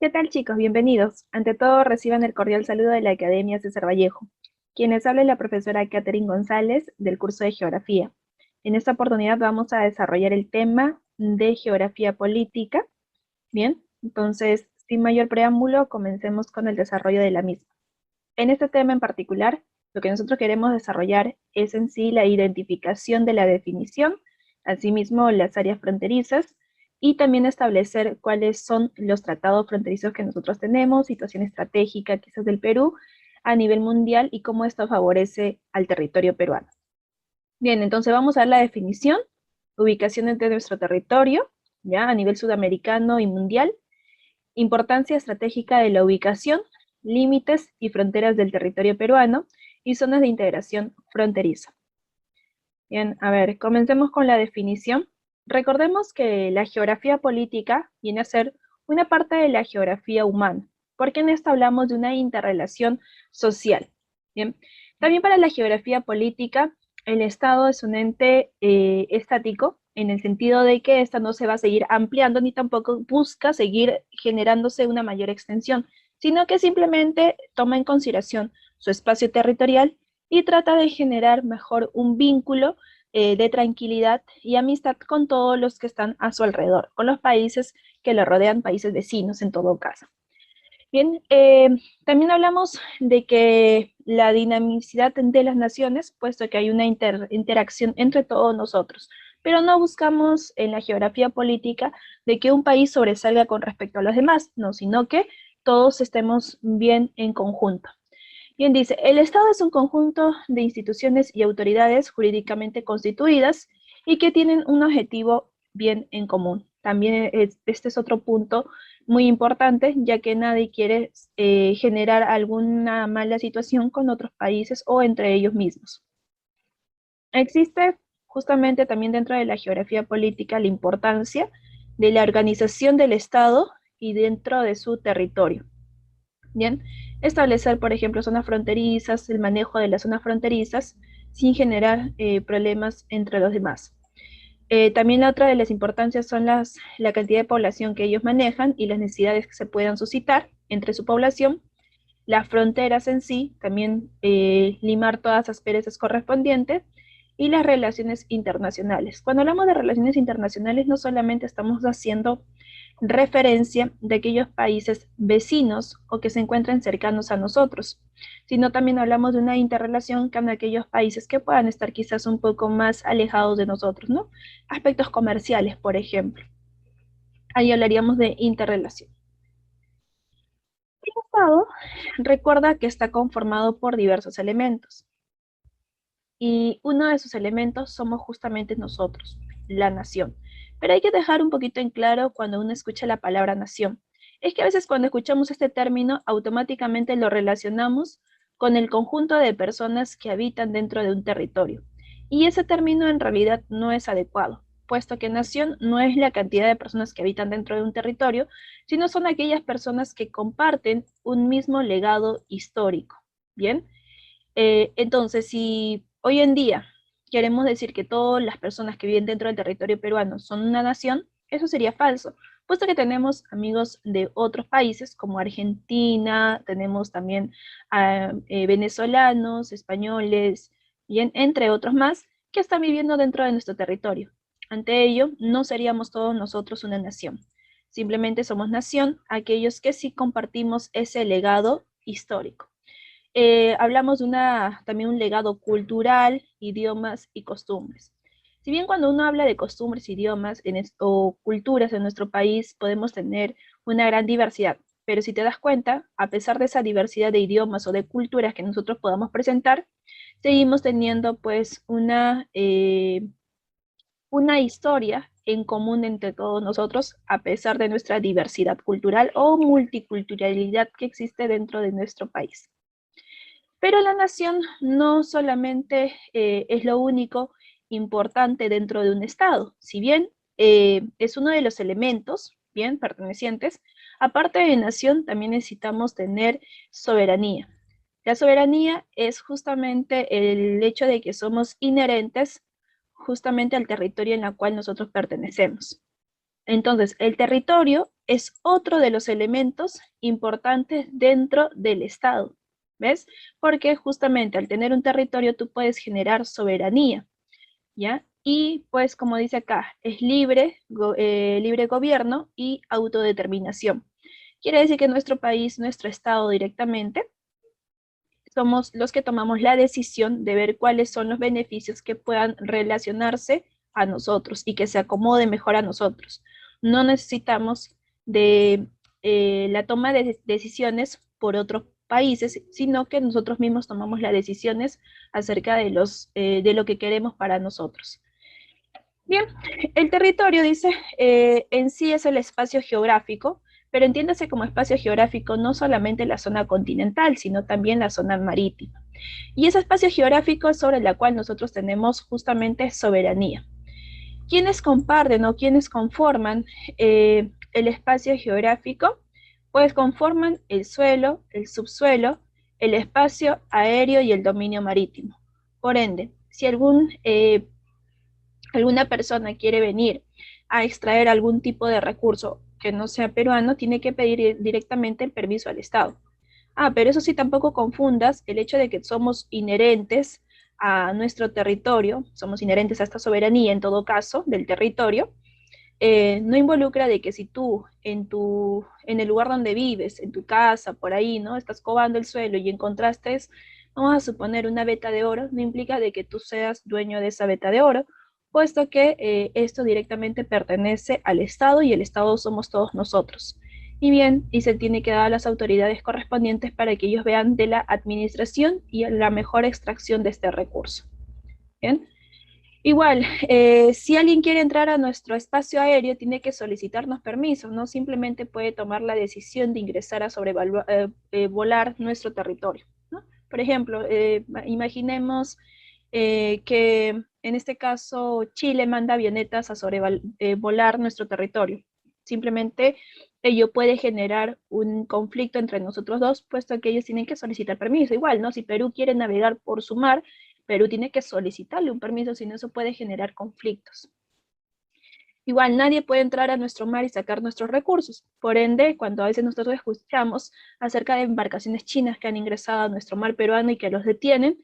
¿Qué tal, chicos? Bienvenidos. Ante todo, reciban el cordial saludo de la Academia César Vallejo. Quienes habla es la profesora Catherine González del curso de Geografía. En esta oportunidad vamos a desarrollar el tema de Geografía Política. Bien, entonces, sin mayor preámbulo, comencemos con el desarrollo de la misma. En este tema en particular, lo que nosotros queremos desarrollar es en sí la identificación de la definición, asimismo las áreas fronterizas, y también establecer cuáles son los tratados fronterizos que nosotros tenemos, situación estratégica quizás del Perú a nivel mundial y cómo esto favorece al territorio peruano. Bien, entonces vamos a ver la definición, ubicación de nuestro territorio, ya a nivel sudamericano y mundial, importancia estratégica de la ubicación, límites y fronteras del territorio peruano y zonas de integración fronteriza. Bien, a ver, comencemos con la definición. Recordemos que la geografía política viene a ser una parte de la geografía humana, porque en esto hablamos de una interrelación social. Bien, también para la geografía política, el Estado es un ente estático, en el sentido de que esta no se va a seguir ampliando ni tampoco busca seguir generándose una mayor extensión, sino que simplemente toma en consideración su espacio territorial y trata de generar mejor un vínculo de tranquilidad y amistad con todos los que están a su alrededor, con los países que lo rodean, países vecinos en todo caso. Bien, también hablamos de que la dinamicidad de las naciones, puesto que hay una interacción entre todos nosotros, pero no buscamos en la geografía política de que un país sobresalga con respecto a los demás, no, sino que todos estemos bien en conjunto. Bien, dice, el Estado es un conjunto de instituciones y autoridades jurídicamente constituidas y que tienen un objetivo bien en común. También este es otro punto muy importante, ya que nadie quiere generar alguna mala situación con otros países o entre ellos mismos. Existe justamente también dentro de la geografía política la importancia de la organización del Estado y dentro de su territorio. Bien, establecer, por ejemplo, zonas fronterizas, el manejo de las zonas fronterizas sin generar problemas entre los demás. También otra de las importancias son la cantidad de población que ellos manejan y las necesidades que se puedan suscitar entre su población, las fronteras en sí, también limar todas las asperezas correspondientes y las relaciones internacionales. Cuando hablamos de relaciones internacionales, no solamente estamos haciendo referencia de aquellos países vecinos o que se encuentren cercanos a nosotros, sino también hablamos de una interrelación con aquellos países que puedan estar quizás un poco más alejados de nosotros, ¿no? Aspectos comerciales, por ejemplo. Ahí hablaríamos de interrelación. El Estado recuerda que está conformado por diversos elementos y uno de esos elementos somos justamente nosotros, la nación. Pero hay que dejar un poquito en claro cuando uno escucha la palabra nación. Es que a veces cuando escuchamos este término automáticamente lo relacionamos con el conjunto de personas que habitan dentro de un territorio. Y ese término en realidad no es adecuado, puesto que nación no es la cantidad de personas que habitan dentro de un territorio, sino son aquellas personas que comparten un mismo legado histórico. Bien, entonces, si hoy en día queremos decir que todas las personas que viven dentro del territorio peruano son una nación, eso sería falso, puesto que tenemos amigos de otros países como Argentina, tenemos también venezolanos, españoles, y entre otros más, que están viviendo dentro de nuestro territorio. Ante ello, no seríamos todos nosotros una nación. Simplemente somos nación aquellos que sí compartimos ese legado histórico. Hablamos de también un legado cultural, idiomas y costumbres. Si bien cuando uno habla de costumbres, idiomas o culturas en nuestro país podemos tener una gran diversidad, pero si te das cuenta, a pesar de esa diversidad de idiomas o de culturas que nosotros podamos presentar, seguimos teniendo pues una historia en común entre todos nosotros, a pesar de nuestra diversidad cultural o multiculturalidad que existe dentro de nuestro país. Pero la nación no solamente es lo único importante dentro de un Estado, si bien es uno de los elementos bien pertenecientes, aparte de nación también necesitamos tener soberanía. La soberanía es justamente el hecho de que somos inherentes justamente al territorio en el cual nosotros pertenecemos. Entonces, el territorio es otro de los elementos importantes dentro del Estado, ¿ves? Porque justamente al tener un territorio tú puedes generar soberanía, ¿ya? Y pues como dice acá, es libre gobierno y autodeterminación. Quiere decir que nuestro país, nuestro Estado directamente, somos los que tomamos la decisión de ver cuáles son los beneficios que puedan relacionarse a nosotros y que se acomode mejor a nosotros. No necesitamos de la toma de decisiones por otros países, sino que nosotros mismos tomamos las decisiones acerca de lo que queremos para nosotros. Bien, el territorio, dice, en sí es el espacio geográfico, pero entiéndase como espacio geográfico no solamente la zona continental, sino también la zona marítima. Y ese espacio geográfico es sobre el cual nosotros tenemos justamente soberanía. ¿Quiénes comparten o quiénes conforman el espacio geográfico? Pues conforman el suelo, el subsuelo, el espacio aéreo y el dominio marítimo. Por ende, si alguna persona quiere venir a extraer algún tipo de recurso que no sea peruano, tiene que pedir directamente el permiso al Estado. Ah, pero eso sí, tampoco confundas el hecho de que somos inherentes a nuestro territorio, somos inherentes a esta soberanía en todo caso del territorio, no involucra de que si tú en el lugar donde vives, en tu casa, por ahí, ¿no? Estás cavando el suelo y encontraste, vamos a suponer, una veta de oro, no implica de que tú seas dueño de esa veta de oro, puesto que esto directamente pertenece al Estado y el Estado somos todos nosotros. Y bien, y se tiene que dar a las autoridades correspondientes para que ellos vean de la administración y la mejor extracción de este recurso. Bien. Igual, si alguien quiere entrar a nuestro espacio aéreo, tiene que solicitarnos permisos, no simplemente puede tomar la decisión de ingresar a volar nuestro territorio, ¿no? Por ejemplo, imaginemos que en este caso Chile manda avionetas a volar nuestro territorio. Simplemente ello puede generar un conflicto entre nosotros dos, puesto que ellos tienen que solicitar permiso. Igual, ¿no? Si Perú quiere navegar por su mar, Perú tiene que solicitarle un permiso, si no eso puede generar conflictos. Igual nadie puede entrar a nuestro mar y sacar nuestros recursos. Por ende, cuando a veces nosotros escuchamos acerca de embarcaciones chinas que han ingresado a nuestro mar peruano y que los detienen,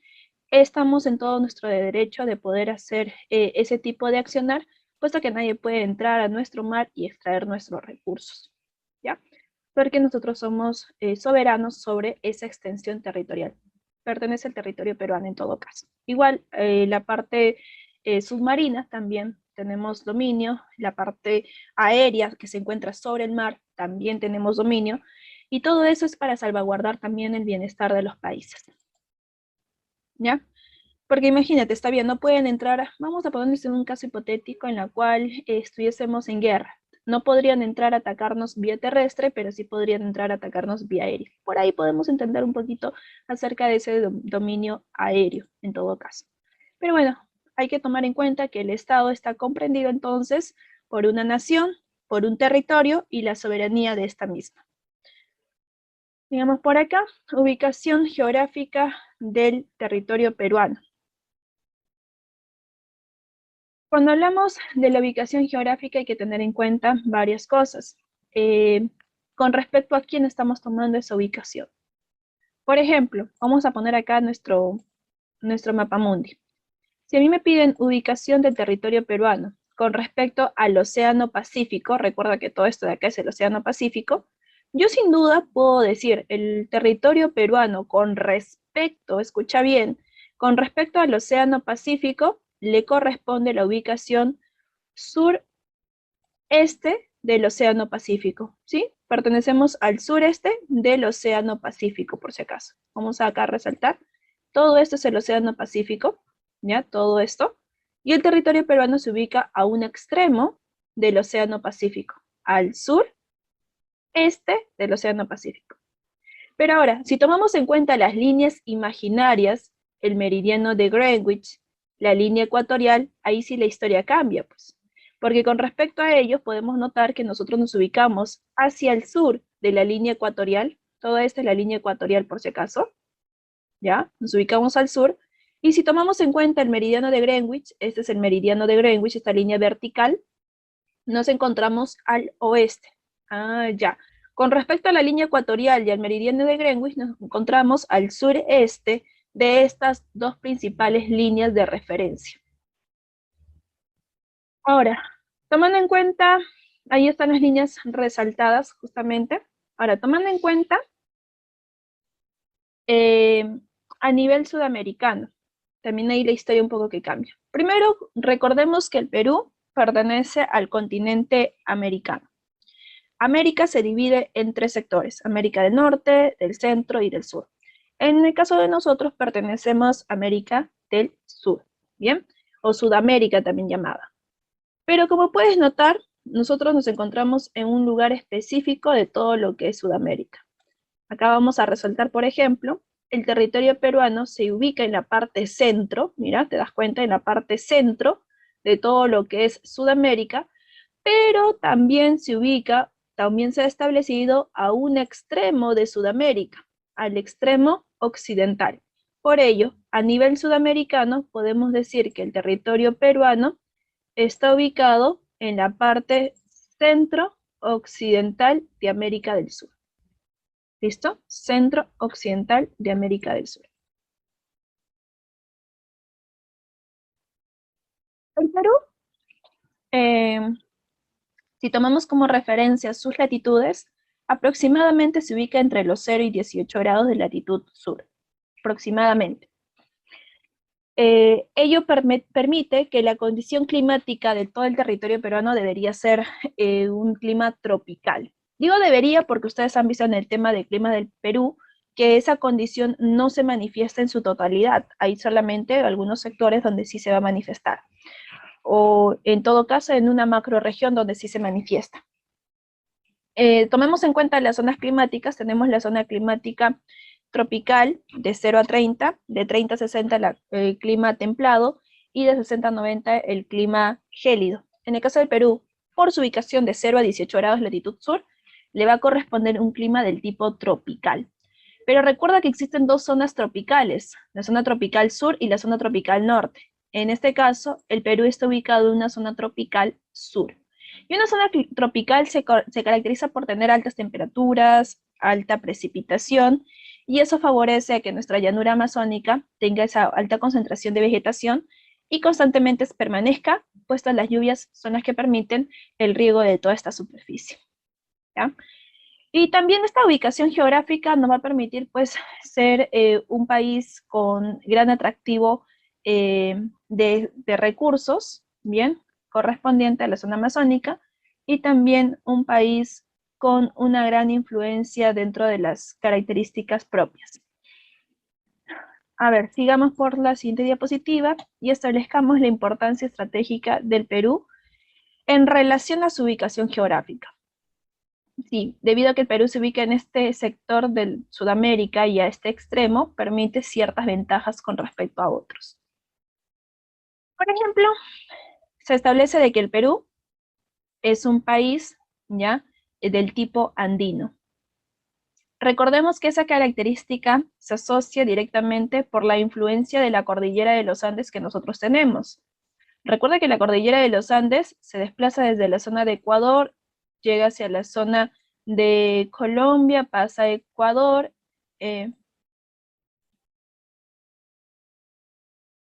estamos en todo nuestro derecho de poder hacer ese tipo de accionar, puesto que nadie puede entrar a nuestro mar y extraer nuestros recursos, ¿ya? Porque nosotros somos soberanos sobre esa extensión territorial. Pertenece al territorio peruano en todo caso. Igual, la parte submarina también tenemos dominio, la parte aérea que se encuentra sobre el mar también tenemos dominio, y todo eso es para salvaguardar también el bienestar de los países. ¿Ya? Porque imagínate, está bien, no pueden entrar, vamos a ponernos en un caso hipotético en el cual estuviésemos en guerra. No podrían entrar a atacarnos vía terrestre, pero sí podrían entrar a atacarnos vía aérea. Por ahí podemos entender un poquito acerca de ese dominio aéreo, en todo caso. Pero bueno, hay que tomar en cuenta que el Estado está comprendido entonces por una nación, por un territorio y la soberanía de esta misma. Digamos por acá, ubicación geográfica del territorio peruano. Cuando hablamos de la ubicación geográfica hay que tener en cuenta varias cosas con respecto a quién estamos tomando esa ubicación. Por ejemplo, vamos a poner acá nuestro mapamundi. Si a mí me piden ubicación del territorio peruano con respecto al Océano Pacífico, recuerda que todo esto de acá es el Océano Pacífico, yo sin duda puedo decir el territorio peruano con respecto, escucha bien, con respecto al Océano Pacífico, le corresponde la ubicación sureste del Océano Pacífico, ¿sí? Pertenecemos al sureste del Océano Pacífico, por si acaso. Vamos a acá resaltar. Todo esto es el Océano Pacífico, ¿ya? Todo esto. Y el territorio peruano se ubica a un extremo del Océano Pacífico, al sureste del Océano Pacífico. Pero ahora, si tomamos en cuenta las líneas imaginarias, el meridiano de Greenwich, la línea ecuatorial, ahí sí la historia cambia, pues. Porque con respecto a ellos podemos notar que nosotros nos ubicamos hacia el sur de la línea ecuatorial, toda esta es la línea ecuatorial por si acaso, ¿ya? Nos ubicamos al sur, y si tomamos en cuenta el meridiano de Greenwich, este es el meridiano de Greenwich, esta línea vertical, nos encontramos al oeste. Ah, ya. Con respecto a la línea ecuatorial y al meridiano de Greenwich, nos encontramos al sureste de estas dos principales líneas de referencia. Ahora, tomando en cuenta, ahí están las líneas resaltadas justamente. Ahora, tomando en cuenta eh, a nivel sudamericano, también ahí la historia un poco que cambia. Primero, recordemos que el Perú pertenece al continente americano. América se divide en tres sectores: América del Norte, del Centro y del Sur. En el caso de nosotros pertenecemos a América del Sur, ¿bien? O Sudamérica también llamada. Pero como puedes notar, nosotros nos encontramos en un lugar específico de todo lo que es Sudamérica. Acá vamos a resaltar, por ejemplo, el territorio peruano se ubica en la parte centro, mira, te das cuenta, en la parte centro de todo lo que es Sudamérica, pero también se ubica, también se ha establecido a un extremo de Sudamérica, al extremo occidental. Por ello, a nivel sudamericano, podemos decir que el territorio peruano está ubicado en la parte centro-occidental de América del Sur. ¿Listo? Centro-occidental de América del Sur. El Perú, eh, si tomamos como referencia sus latitudes, aproximadamente se ubica entre los 0 y 18 grados de latitud sur, aproximadamente. Ello permite que la condición climática de todo el territorio peruano debería ser un clima tropical. Digo debería porque ustedes han visto en el tema del clima del Perú que esa condición no se manifiesta en su totalidad. Hay solamente algunos sectores donde sí se va a manifestar. O en todo caso en una macroregión donde sí se manifiesta. Tomemos en cuenta las zonas climáticas. Tenemos la zona climática tropical de 0 a 30, de 30 a 60 el clima templado y de 60 a 90 el clima gélido. En el caso del Perú, por su ubicación de 0 a 18 grados latitud sur, le va a corresponder un clima del tipo tropical. Pero recuerda que existen dos zonas tropicales, la zona tropical sur y la zona tropical norte. En este caso, el Perú está ubicado en una zona tropical sur. Y una zona tropical se caracteriza por tener altas temperaturas, alta precipitación, y eso favorece a que nuestra llanura amazónica tenga esa alta concentración de vegetación y constantemente permanezca, puesto las lluvias son las que permiten el riego de toda esta superficie. ¿Ya? Y también esta ubicación geográfica nos va a permitir pues ser un país con gran atractivo de recursos, bien, correspondiente a la zona amazónica, y también un país con una gran influencia dentro de las características propias. A ver, sigamos por la siguiente diapositiva y establezcamos la importancia estratégica del Perú en relación a su ubicación geográfica. Sí, debido a que el Perú se ubica en este sector de Sudamérica y a este extremo, permite ciertas ventajas con respecto a otros. Por ejemplo, se establece de que el Perú es un país ya del tipo andino. Recordemos que esa característica se asocia directamente por la influencia de la cordillera de los Andes que nosotros tenemos. Recuerda que la cordillera de los Andes se desplaza desde la zona de Ecuador, llega hacia la zona de Colombia, pasa a Ecuador.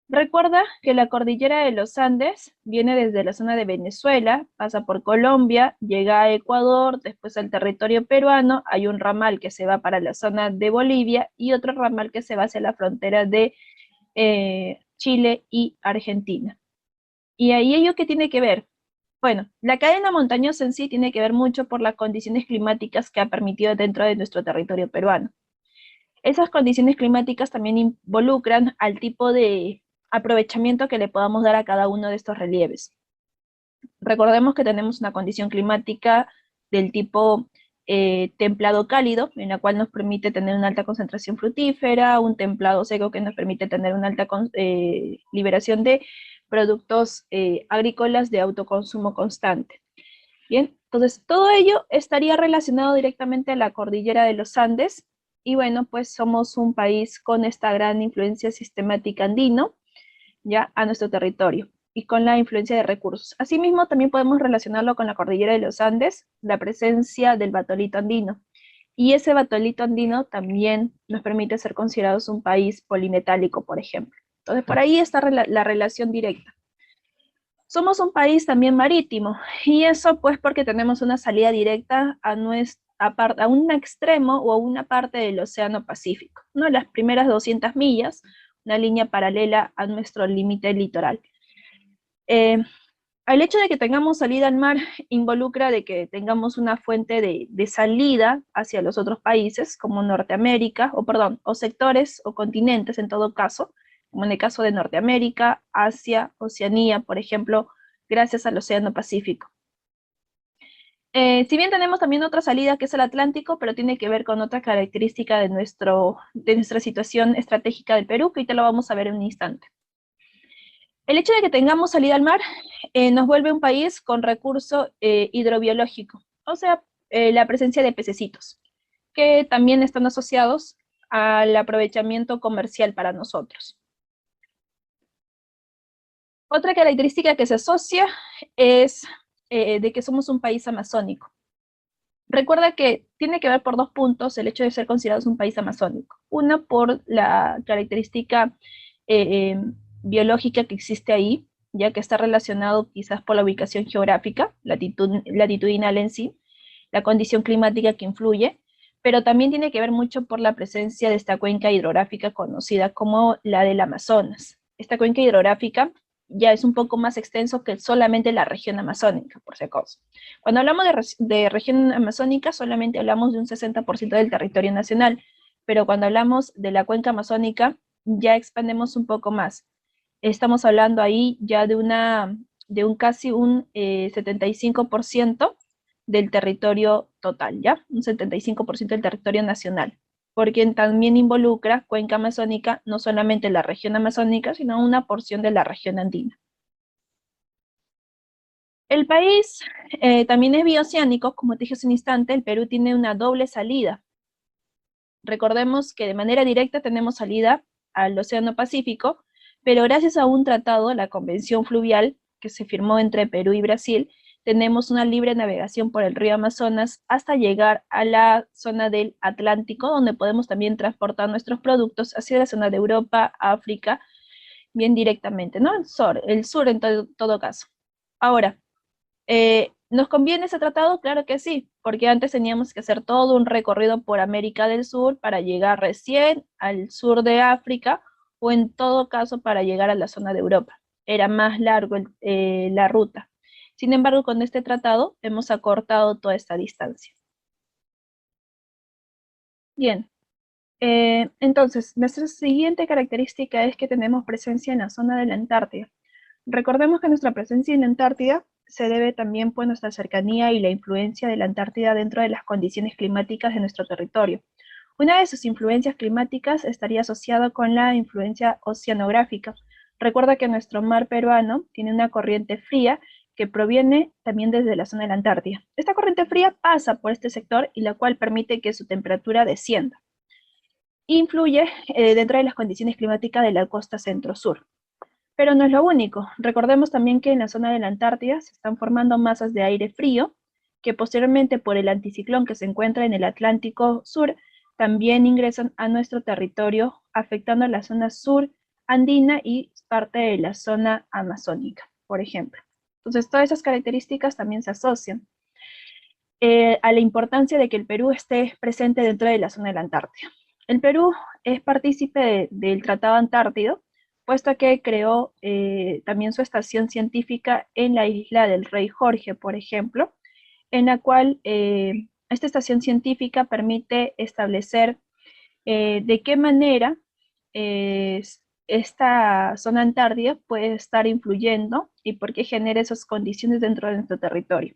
Recuerda que la cordillera de los Andes viene desde la zona de Venezuela, pasa por Colombia, llega a Ecuador, después al territorio peruano, hay un ramal que se va para la zona de Bolivia y otro ramal que se va hacia la frontera de Chile y Argentina. ¿Y ahí ello qué tiene que ver? Bueno, la cadena montañosa en sí tiene que ver mucho por las condiciones climáticas que ha permitido dentro de nuestro territorio peruano. Esas condiciones climáticas también involucran al tipo de aprovechamiento que le podamos dar a cada uno de estos relieves. Recordemos que tenemos una condición climática del tipo templado cálido, en la cual nos permite tener una alta concentración frutífera, un templado seco que nos permite tener una alta liberación de productos agrícolas de autoconsumo constante. Bien, entonces todo ello estaría relacionado directamente a la cordillera de los Andes, y bueno, pues somos un país con esta gran influencia sistemática andino, ya, a nuestro territorio. y con la influencia de recursos. Asimismo, también podemos relacionarlo con la cordillera de los Andes, la presencia del batolito andino. Y ese batolito andino también nos permite ser considerados un país polimetálico, por ejemplo. Entonces, por ahí está la relación directa. Somos un país también marítimo, y eso pues porque tenemos una salida directa a un extremo o a una parte del Océano Pacífico, ¿no? Las primeras 200 millas, una línea paralela a nuestro límite litoral. El hecho de que tengamos salida al mar involucra de que tengamos una fuente de salida hacia los otros países, como Norteamérica, o sectores o continentes en todo caso, como en el caso de Norteamérica, Asia, Oceanía, por ejemplo, gracias al Océano Pacífico. Si bien tenemos también otra salida que es el Atlántico, pero tiene que ver con otra característica de nuestra situación estratégica del Perú, que ahorita lo vamos a ver en un instante. El hecho de que tengamos salida al mar nos vuelve un país con recurso hidrobiológico, o sea, la presencia de pececitos, que también están asociados al aprovechamiento comercial para nosotros. Otra característica que se asocia es de que somos un país amazónico. Recuerda que tiene que ver por dos puntos el hecho de ser considerados un país amazónico. Uno, por la característica biológica que existe ahí, ya que está relacionado quizás por la ubicación geográfica, latitudinal en sí, la condición climática que influye, pero también tiene que ver mucho por la presencia de esta cuenca hidrográfica conocida como la del Amazonas. Esta cuenca hidrográfica ya es un poco más extenso que solamente la región amazónica, por si acaso. Cuando hablamos de región amazónica, solamente hablamos de un 60% del territorio nacional, pero cuando hablamos de la cuenca amazónica, ya expandemos un poco más. Estamos hablando ahí ya de casi un 75% del territorio total, ¿ya? Un 75% del territorio nacional, porque también involucra cuenca amazónica, no solamente la región amazónica, sino una porción de la región andina. El país también es bioceánico, como te dije hace un instante, el Perú tiene una doble salida. Recordemos que de manera directa tenemos salida al Océano Pacífico, pero gracias a un tratado, la Convención Fluvial, que se firmó entre Perú y Brasil, tenemos una libre navegación por el río Amazonas hasta llegar a la zona del Atlántico, donde podemos también transportar nuestros productos hacia la zona de Europa, África, bien directamente, ¿no? El sur en todo caso. Ahora, ¿nos conviene ese tratado? Claro que sí, porque antes teníamos que hacer todo un recorrido por América del Sur para llegar recién al sur de África, o en todo caso para llegar a la zona de Europa. Era más largo la ruta. Sin embargo, con este tratado hemos acortado toda esta distancia. Bien, entonces, nuestra siguiente característica es que tenemos presencia en la zona de la Antártida. Recordemos que nuestra presencia en la Antártida se debe también por nuestra cercanía y la influencia de la Antártida dentro de las condiciones climáticas de nuestro territorio. Una de sus influencias climáticas estaría asociada con la influencia oceanográfica. Recuerda que nuestro mar peruano tiene una corriente fría que proviene también desde la zona de la Antártida. Esta corriente fría pasa por este sector y la cual permite que su temperatura descienda. Influye dentro de las condiciones climáticas de la costa centro-sur. Pero no es lo único. Recordemos también que en la zona de la Antártida se están formando masas de aire frío que posteriormente por el anticiclón que se encuentra en el Atlántico Sur también ingresan a nuestro territorio, afectando la zona sur andina y parte de la zona amazónica, por ejemplo. Entonces, todas esas características también se asocian a la importancia de que el Perú esté presente dentro de la zona de la Antártida. El Perú es partícipe del Tratado Antártido, puesto que creó también su estación científica en la isla del Rey Jorge, por ejemplo, en la cual esta estación científica permite establecer de qué manera esta zona antártida puede estar influyendo y por qué genera esas condiciones dentro de nuestro territorio.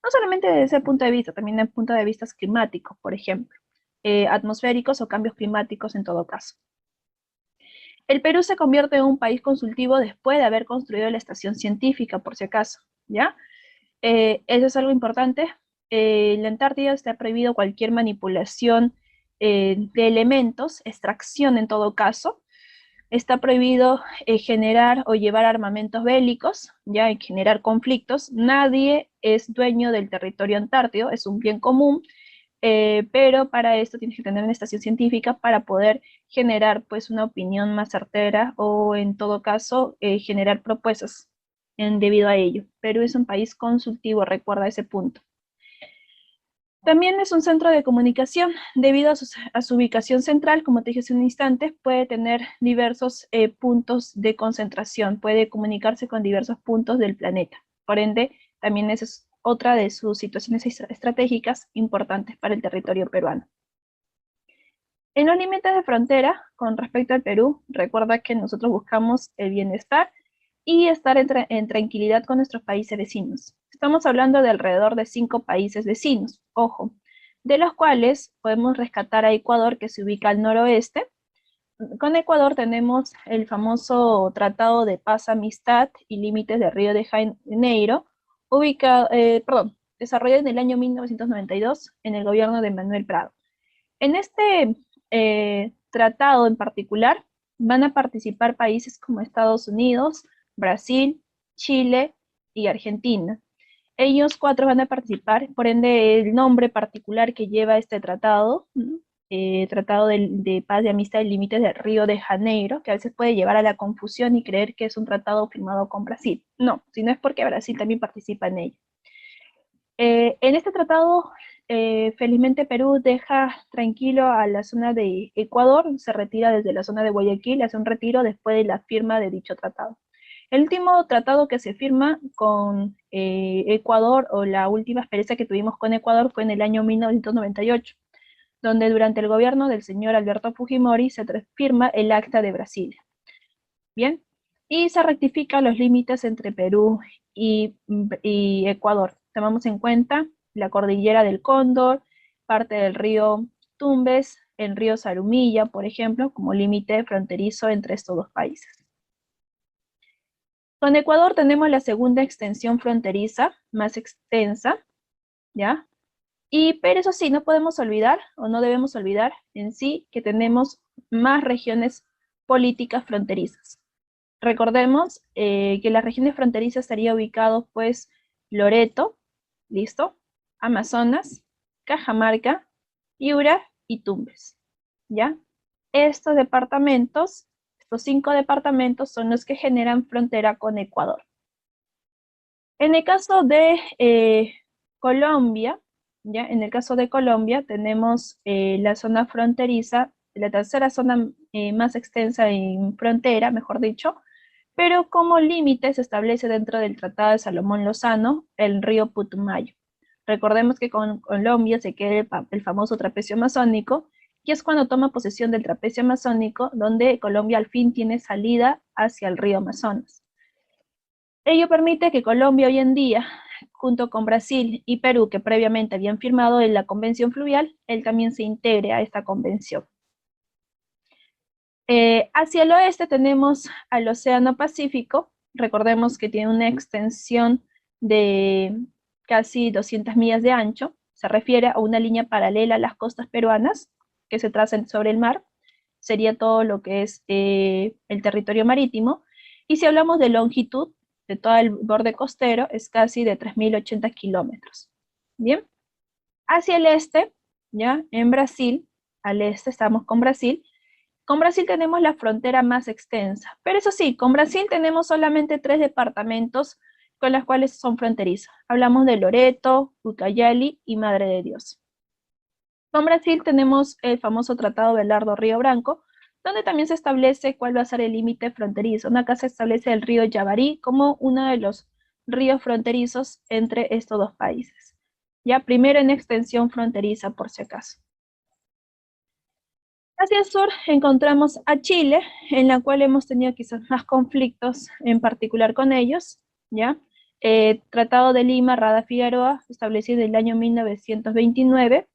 No solamente desde ese punto de vista, también desde el punto de vista climático, por ejemplo, atmosféricos o cambios climáticos en todo caso. El Perú se convierte en un país consultivo después de haber construido la estación científica, por si acaso, ¿ya? Eso es algo importante. En la Antártida está prohibido cualquier manipulación de elementos, extracción en todo caso, está prohibido generar o llevar armamentos bélicos, ya, y generar conflictos. Nadie es dueño del territorio antártico, es un bien común, pero para esto tienes que tener una estación científica para poder generar pues una opinión más certera o en todo caso generar propuestas debido a ello. Perú es un país consultivo, recuerda ese punto. También es un centro de comunicación, debido a su ubicación central, como te dije hace un instante, puede tener diversos puntos de concentración, puede comunicarse con diversos puntos del planeta. Por ende, también esa es otra de sus situaciones estratégicas importantes para el territorio peruano. En los límites de frontera, con respecto al Perú, recuerda que nosotros buscamos el bienestar y estar en tranquilidad con nuestros países vecinos. Estamos hablando de alrededor de 5 países vecinos, ojo, de los cuales podemos rescatar a Ecuador, que se ubica al noroeste. Con Ecuador tenemos el famoso Tratado de Paz, Amistad y Límites de Río de Janeiro, desarrollado en el año 1992 en el gobierno de Manuel Prado. En este tratado en particular van a participar países como Estados Unidos, Brasil, Chile y Argentina. Ellos 4 van a participar, por ende el nombre particular que lleva este tratado, Tratado de Paz y Amistad y Límites de Río de Janeiro, que a veces puede llevar a la confusión y creer que es un tratado firmado con Brasil. No, sino es porque Brasil también participa en ello. En este tratado, felizmente Perú deja tranquilo a la zona de Ecuador, se retira desde la zona de Guayaquil, hace un retiro después de la firma de dicho tratado. El último tratado que se firma con Ecuador, o la última experiencia que tuvimos con Ecuador, fue en el año 1998, donde durante el gobierno del señor Alberto Fujimori se firma el Acta de Brasilia. Bien, y se rectifican los límites entre Perú y Ecuador. Tomamos en cuenta la cordillera del Cóndor, parte del río Tumbes, el río Zarumilla, por ejemplo, como límite fronterizo entre estos dos países. Con Ecuador tenemos la segunda extensión fronteriza, más extensa, ¿ya? Pero eso sí, no podemos olvidar, o no debemos olvidar en sí, que tenemos más regiones políticas fronterizas. Recordemos que las regiones fronterizas estaría ubicado pues Loreto, ¿listo? Amazonas, Cajamarca, Piura y Tumbes, ¿ya? Estos departamentos, estos 5 departamentos son los que generan frontera con Ecuador. En el caso de Colombia, ¿ya? En el caso de Colombia tenemos la zona fronteriza, la tercera zona más extensa en frontera, mejor dicho, pero como límite se establece dentro del Tratado de Salomón Lozano el río Putumayo. Recordemos que con Colombia se queda el famoso trapecio amazónico, y es cuando toma posesión del trapecio amazónico donde Colombia al fin tiene salida hacia el río Amazonas. Ello permite que Colombia hoy en día, junto con Brasil y Perú, que previamente habían firmado en la Convención Fluvial, él también se integre a esta convención. Hacia el oeste tenemos al Océano Pacífico. Recordemos que tiene una extensión de casi 200 millas de ancho. Se refiere a una línea paralela a las costas peruanas que se trazan sobre el mar. Sería todo lo que es el territorio marítimo. Y si hablamos de longitud de todo el borde costero, es casi de 3.080 kilómetros. Bien. Hacia el este, ya en Brasil, al este estamos con Brasil. Con Brasil tenemos la frontera más extensa, pero eso sí, con Brasil tenemos solamente 3 departamentos con los cuales son fronterizos. Hablamos de Loreto, Ucayali y Madre de Dios. Con Brasil tenemos el famoso Tratado Belardo-Río Branco, donde también se establece cuál va a ser el límite fronterizo. Acá se establece el río Yavarí como uno de los ríos fronterizos entre estos dos países. Ya primero en extensión fronteriza, por si acaso. Hacia el sur encontramos a Chile, en la cual hemos tenido quizás más conflictos, en particular con ellos, ¿ya? Tratado de Lima, Rada Figueroa, establecido en el año 1929.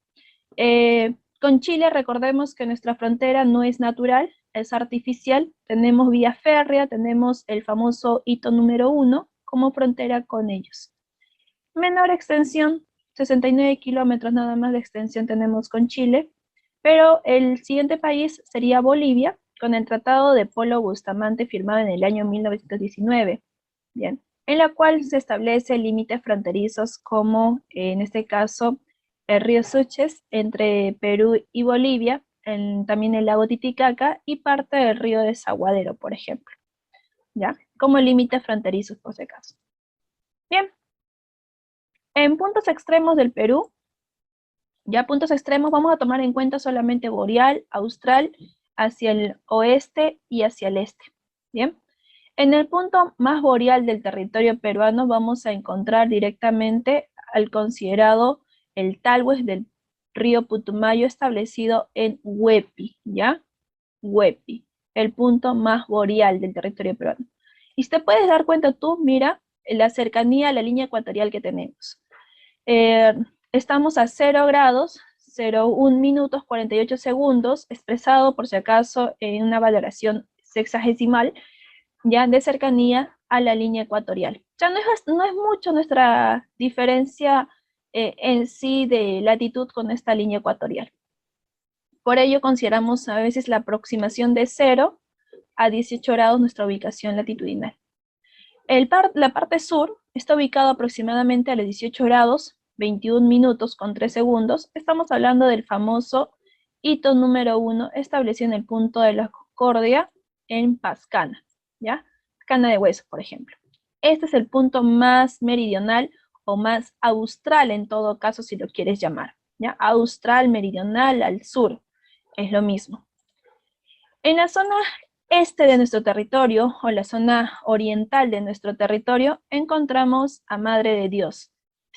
Con Chile recordemos que nuestra frontera no es natural, es artificial. Tenemos vía férrea, tenemos el famoso hito número 1 como frontera con ellos. Menor extensión, 69 kilómetros nada más de extensión tenemos con Chile. Pero el siguiente país sería Bolivia, con el Tratado de Polo Bustamante firmado en el año 1919, bien, en la cual se establece límites fronterizos como, en este caso, el río Suches entre Perú y Bolivia, también el lago Titicaca y parte del río Desaguadero, por ejemplo, ¿ya? Como límites fronterizos, por si acaso. Bien, en puntos extremos del Perú, ya puntos extremos, vamos a tomar en cuenta solamente boreal, austral, hacia el oeste y hacia el este. Bien, en el punto más boreal del territorio peruano vamos a encontrar directamente al considerado el talwes del río Putumayo establecido en Huepi, ¿ya? Huepi, el punto más boreal del territorio peruano. Y te puedes dar cuenta tú, mira, la cercanía a la línea ecuatorial que tenemos. Estamos a 0 grados, 0,1 minutos 48 segundos, expresado por si acaso en una valoración sexagesimal, ya de cercanía a la línea ecuatorial. Ya no es mucho nuestra diferencia en sí de latitud con esta línea ecuatorial. Por ello consideramos a veces la aproximación de 0 a 18 grados nuestra ubicación latitudinal. La parte sur está ubicada aproximadamente a los 18 grados, 21 minutos con 3 segundos. Estamos hablando del famoso hito número 1 establecido en el punto de la Concordia en Pascana, ¿ya? Pascana de Hueso, por ejemplo. Este es el punto más meridional o más austral en todo caso, si lo quieres llamar, ¿ya? Austral, meridional, al sur, es lo mismo. En la zona este de nuestro territorio, o la zona oriental de nuestro territorio, encontramos a Madre de Dios.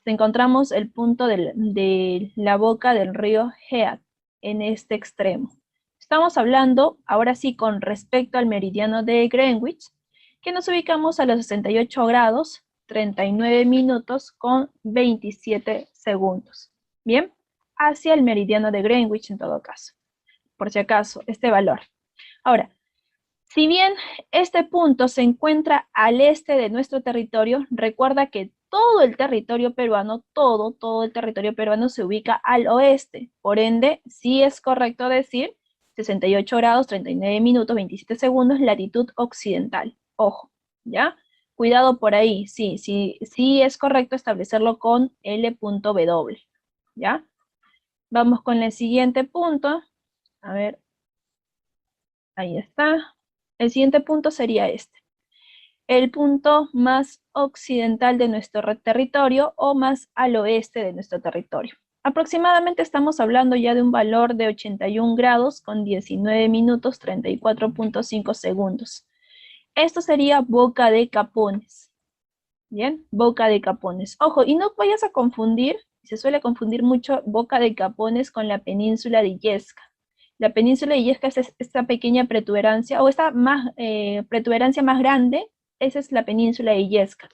Encontramos el punto de la boca del río Head, en este extremo. Estamos hablando, ahora sí, con respecto al meridiano de Greenwich, que nos ubicamos a los 68 grados, 39 minutos con 27 segundos. Bien, hacia el meridiano de Greenwich en todo caso. Por si acaso, este valor. Ahora, si bien este punto se encuentra al este de nuestro territorio, recuerda que todo el territorio peruano, todo el territorio peruano se ubica al oeste. Por ende, sí es correcto decir 68 grados, 39 minutos, 27 segundos, latitud occidental. Ojo, ¿ya? Cuidado por ahí, sí es correcto establecerlo con L.W, ¿ya? Vamos con el siguiente punto. A ver, ahí está. El siguiente punto sería este. El punto más occidental de nuestro territorio o más al oeste de nuestro territorio. Aproximadamente estamos hablando ya de un valor de 81 grados con 19 minutos 34.5 segundos. Esto sería Boca de Capones. Bien, Boca de Capones. Ojo, y no vayas a confundir, se suele confundir mucho Boca de Capones con la península de Illesca. La península de Illesca es esta pequeña protuberancia, o esta protuberancia más grande, esa es la península de Illesca.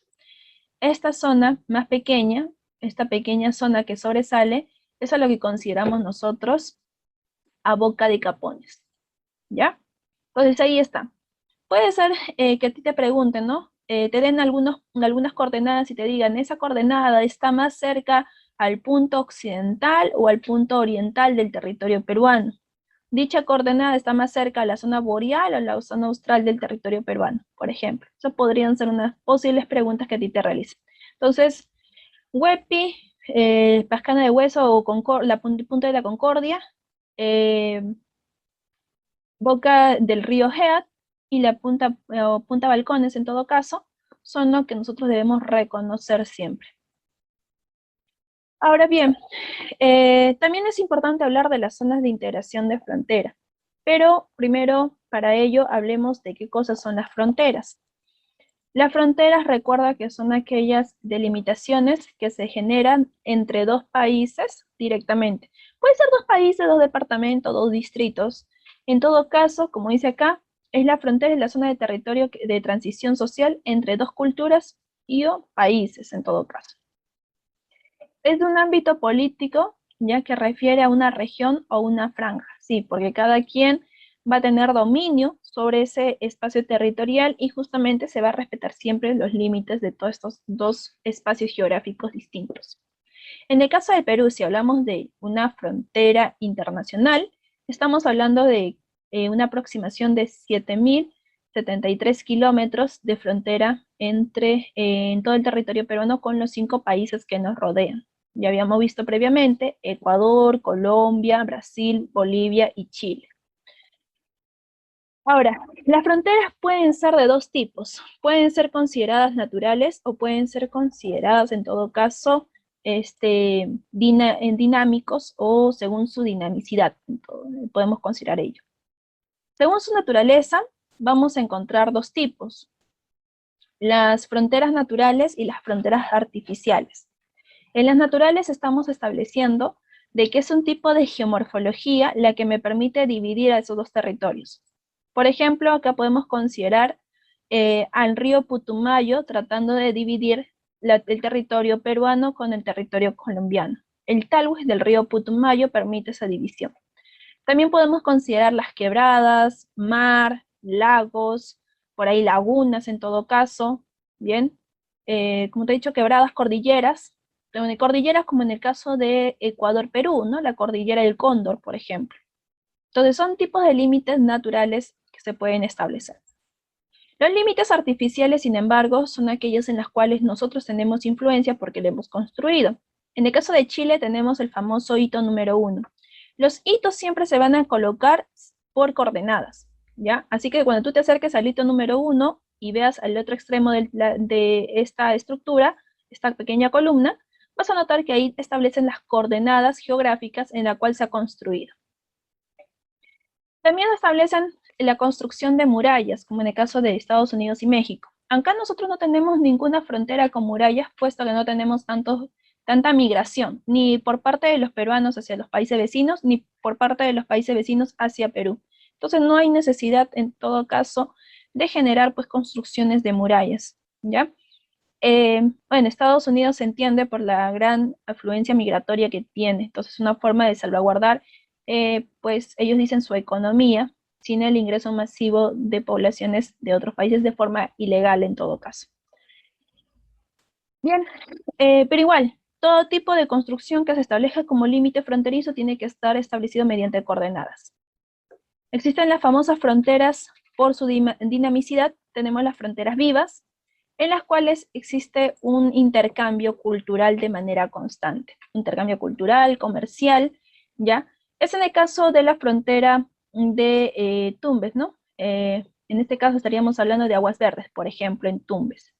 Esta zona más pequeña, esta pequeña zona que sobresale, eso es lo que consideramos nosotros a Boca de Capones. ¿Ya? Entonces ahí está. Puede ser que a ti te pregunten, ¿no? Te den algunas coordenadas y te digan, esa coordenada está más cerca al punto occidental o al punto oriental del territorio peruano. Dicha coordenada está más cerca a la zona boreal o a la zona austral del territorio peruano, por ejemplo. Eso podrían ser unas posibles preguntas que a ti te realicen. Entonces, Huepi, Pascana de Hueso o la punta de la Concordia, boca del río Head y la punta Balcones en todo caso, son lo que nosotros debemos reconocer siempre. Ahora bien, también es importante hablar de las zonas de integración de frontera, pero primero, para ello, hablemos de qué cosas son las fronteras. Las fronteras, recuerda que son aquellas delimitaciones que se generan entre dos países directamente. Puede ser dos países, dos departamentos, dos distritos. En todo caso, como dice acá, es la frontera, es la zona de territorio de transición social entre dos culturas y o países, en todo caso. Es de un ámbito político, ya que refiere a una región o una franja, sí, porque cada quien va a tener dominio sobre ese espacio territorial y justamente se va a respetar siempre los límites de todos estos dos espacios geográficos distintos. En el caso de Perú, si hablamos de una frontera internacional, estamos hablando de una aproximación de 7.073 kilómetros de frontera en todo el territorio peruano con los 5 países que nos rodean. Ya habíamos visto previamente Ecuador, Colombia, Brasil, Bolivia y Chile. Ahora, las fronteras pueden ser de 2 tipos. Pueden ser consideradas naturales o pueden ser consideradas, en todo caso, dinámicos o según su dinamicidad. Podemos considerar ello. Según su naturaleza, vamos a encontrar 2 tipos. Las fronteras naturales y las fronteras artificiales. En las naturales estamos estableciendo de que es un tipo de geomorfología la que me permite dividir a esos 2 territorios. Por ejemplo, acá podemos considerar al río Putumayo tratando de dividir el territorio peruano con el territorio colombiano. El talus del río Putumayo permite esa división. También podemos considerar las quebradas, mar, lagos, por ahí lagunas en todo caso, ¿bien? Como te he dicho, quebradas, cordilleras, cordilleras como en el caso de Ecuador-Perú, ¿no? La cordillera del Cóndor, por ejemplo. Entonces son tipos de límites naturales que se pueden establecer. Los límites artificiales, sin embargo, son aquellos en los cuales nosotros tenemos influencia porque lo hemos construido. En el caso de Chile tenemos el famoso hito número 1. Los hitos siempre se van a colocar por coordenadas, ¿ya? Así que cuando tú te acerques al hito número 1 y veas al otro extremo de esta estructura, esta pequeña columna, vas a notar que ahí establecen las coordenadas geográficas en la cual se ha construido. También establecen la construcción de murallas, como en el caso de Estados Unidos y México. Acá nosotros no tenemos ninguna frontera con murallas, puesto que no tenemos tanta migración, ni por parte de los peruanos hacia los países vecinos, ni por parte de los países vecinos hacia Perú. Entonces no hay necesidad, en todo caso, de generar pues construcciones de murallas, ¿ya? Bueno, Estados Unidos se entiende por la gran afluencia migratoria que tiene, entonces una forma de salvaguardar, pues ellos dicen su economía, sin el ingreso masivo de poblaciones de otros países de forma ilegal en todo caso. Bien, pero igual, todo tipo de construcción que se establezca como límite fronterizo tiene que estar establecido mediante coordenadas. Existen las famosas fronteras por su dinamicidad, tenemos las fronteras vivas, en las cuales existe un intercambio cultural de manera constante. Intercambio cultural, comercial, ¿ya? Es en el caso de la frontera de Tumbes, ¿no? En este caso estaríamos hablando de Aguas Verdes, por ejemplo, en Tumbes.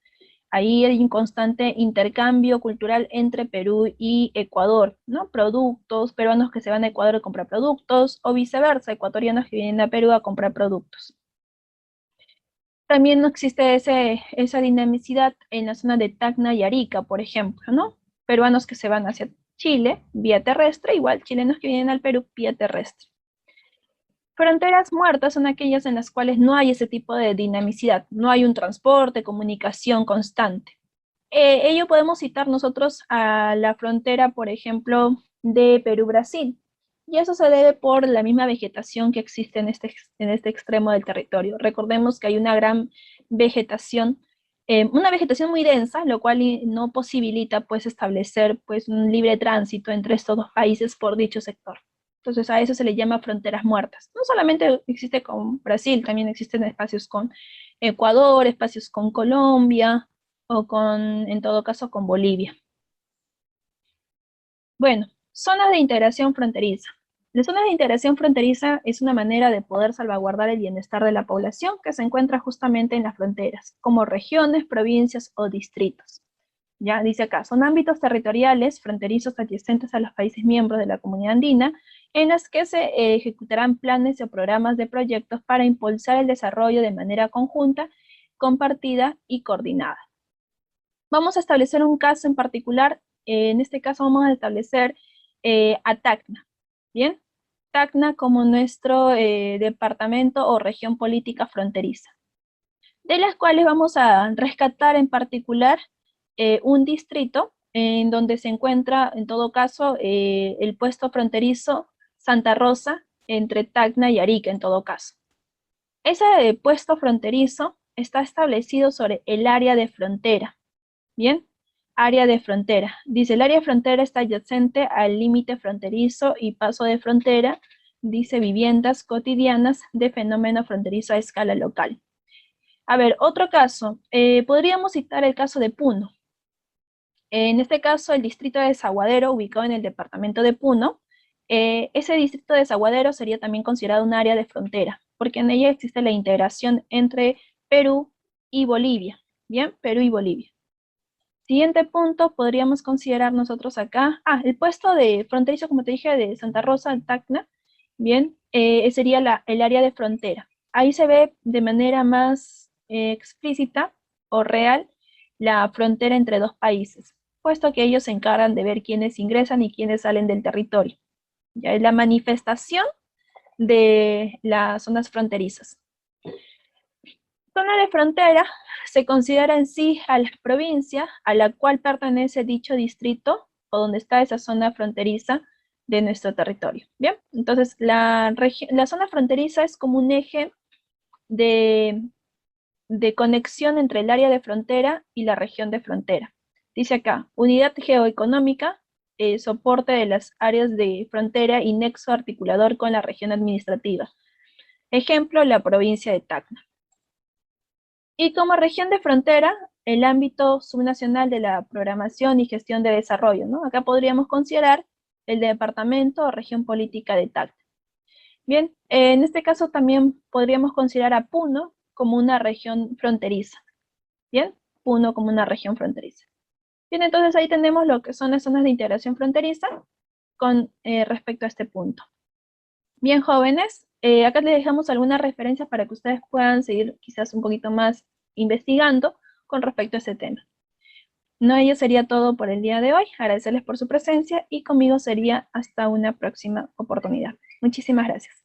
Ahí hay un constante intercambio cultural entre Perú y Ecuador, ¿no? Productos, peruanos que se van a Ecuador a comprar productos, o viceversa, ecuatorianos que vienen a Perú a comprar productos. También no existe esa dinamicidad en la zona de Tacna y Arica, por ejemplo, ¿no? Peruanos que se van hacia Chile vía terrestre, igual chilenos que vienen al Perú vía terrestre. Fronteras muertas son aquellas en las cuales no hay ese tipo de dinamicidad, no hay un transporte, comunicación constante. Ello podemos citar nosotros a la frontera, por ejemplo, de Perú-Brasil. Y eso se debe por la misma vegetación que existe en este extremo del territorio. Recordemos que hay una gran vegetación, una vegetación muy densa, lo cual no posibilita pues establecer pues un libre tránsito entre estos 2 países por dicho sector. Entonces a eso se le llama fronteras muertas. No solamente existe con Brasil, también existen espacios con Ecuador, espacios con Colombia, o en todo caso, con Bolivia. Bueno, zonas de integración fronteriza. Las zonas de integración fronteriza es una manera de poder salvaguardar el bienestar de la población que se encuentra justamente en las fronteras, como regiones, provincias o distritos. Ya dice acá, son ámbitos territoriales fronterizos adyacentes a los países miembros de la Comunidad Andina, en las que se ejecutarán planes o programas de proyectos para impulsar el desarrollo de manera conjunta, compartida y coordinada. Vamos a establecer un caso en particular. En este caso vamos a establecer a Tacna, ¿bien? Tacna como nuestro departamento o región política fronteriza, de las cuales vamos a rescatar en particular un distrito en donde se encuentra, en todo caso, el puesto fronterizo Santa Rosa, entre Tacna y Arica, en todo caso. Ese puesto fronterizo está establecido sobre el área de frontera, ¿bien? Área de frontera. Dice, el área de frontera está adyacente al límite fronterizo y paso de frontera dice viviendas cotidianas de fenómeno fronterizo a escala local. A ver, otro caso, podríamos citar el caso de Puno. En este caso, el distrito de Desaguadero, ubicado en el departamento de Puno, ese distrito de Desaguadero sería también considerado un área de frontera, porque en ella existe la integración entre Perú y Bolivia. Bien, Perú y Bolivia. Siguiente punto, podríamos considerar nosotros acá, el puesto de fronterizo, como te dije, de Santa Rosa, Tacna, bien, sería el área de frontera. Ahí se ve de manera más explícita o real la frontera entre dos países, puesto que ellos se encargan de ver quiénes ingresan y quiénes salen del territorio. Ya es la manifestación de las zonas fronterizas. Zona de frontera se considera en sí a la provincia a la cual pertenece dicho distrito o donde está esa zona fronteriza de nuestro territorio. Bien, entonces la zona fronteriza es como un eje de conexión entre el área de frontera y la región de frontera. Dice acá, unidad geoeconómica, soporte de las áreas de frontera y nexo articulador con la región administrativa. Ejemplo, la provincia de Tacna. Y como región de frontera, el ámbito subnacional de la programación y gestión de desarrollo, ¿no? Acá podríamos considerar el departamento o región política de Tacna. Bien, en este caso también podríamos considerar a Puno como una región fronteriza. Bien, Puno como una región fronteriza. Bien, entonces ahí tenemos lo que son las zonas de integración fronteriza con respecto a este punto. Bien, jóvenes, acá les dejamos algunas referencias para que ustedes puedan seguir quizás un poquito más investigando con respecto a ese tema. No, ello sería todo por el día de hoy. Agradecerles por su presencia y conmigo sería hasta una próxima oportunidad. Muchísimas gracias.